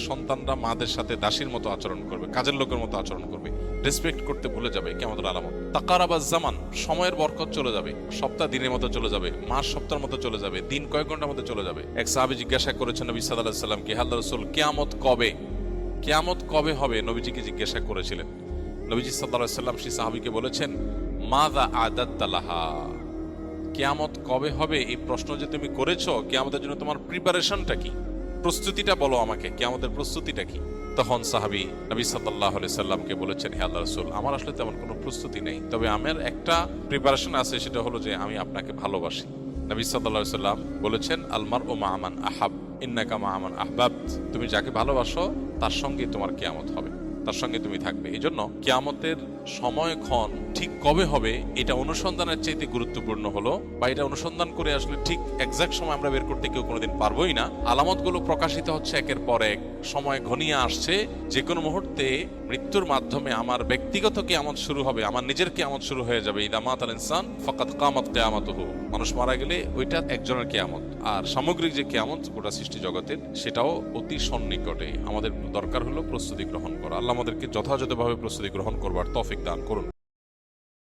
সন্তানরা মাদের সাথে দাসীর মতো আচরণ করবে, কাজের লোকের মতো আচরণ করবে, রেসপেক্ট করতে ভুলে যাবে, কিয়ামতের আলামত। তাকারাবাজ জামান, সময়ের বরকত চলে যাবে, সপ্তাহ দিনের মতো চলে যাবে, মাস সপ্তাহের মতো চলে যাবে, দিন কয়েক ঘন্টার মতো চলে যাবে। এক সাহাবী জিজ্ঞাসা করেছেন নবী সাল্লাল্লাহু আলাইহি ওয়াসাল্লামকে, হে আল্লাহর রাসূল, কিয়ামত কবে? কিয়ামত কবে হবে নবীজিকে জিজ্ঞাসা করেছিলেন। নবীজি সাল্লাল্লাহু আলাইহি ওয়াসাল্লাম সেই সাহাবীকে বলেছেন, মাযা আদাত্তা লাহা, কিয়ামত কবে হবে এই প্রশ্ন যে তুমি করেছো, কিয়ামতের জন্য তোমার প্রিপারেশনটা কি, প্রস্তুতিটা বলো আমাকে, কিয়ামতের প্রস্তুতিটা কি? তখন সাহাবী নবী সাল্লাল্লাহু আলাইহি সাল্লামকে বলেছেন, হে আল্লাহর রাসূল, আমার আসলে তেমন কোনো প্রস্তুতি নেই, তবে আমার একটা প্রিপারেশন আছে, সেটা হলো যে আমি আপনাকে ভালোবাসি। নবী সাল্লাল্লাহু আলাইহি সাল্লাম বলেছেন, আল মারউ মা মান আহাব ইন্নাকা মা মান আহবাবত, তুমি যাকে ভালোবাসো তার সঙ্গে তোমার কিয়ামত হবে, তার সঙ্গে তুমি থাকবে। এই জন্য কিয়ামতের সময়ক্ষণ ঠিক কবে হবে এটা অনুসন্ধানের চাইতে গুরুত্বপূর্ণ হলো, বা এটা অনুসন্ধান করে আসলে ঠিক এক্সাক্ট সময় আমরা বের করতে কেউ কোনোদিন পারবোই না। আলামতগুলো প্রকাশিত হচ্ছে একের পর এক, সময় ঘনিয়ে আসছে, যে কোনো মুহূর্তে মৃত্যুর মাধ্যমে আমার ব্যক্তিগত কিয়ামত শুরু হবে, আমার নিজের কিয়ামত শুরু হয়ে যাবে। ইদা মাতাল ইনসান ফাকাদ কামাত কিয়ামাতুহু, মানুষ মারা গেলে ওইটা একজনের কিয়ামত। আর সামগ্রিক যে কিয়ামত গোটা সৃষ্টি জগতের, সেটাও অতি সন্নিকটে। আমাদের দরকার হলো প্রস্তুতি গ্রহণ করা। আল্লাহ আমাদেরকে যথাযথভাবে প্রস্তুতি গ্রহণ করবার তৌফিক দান করুন।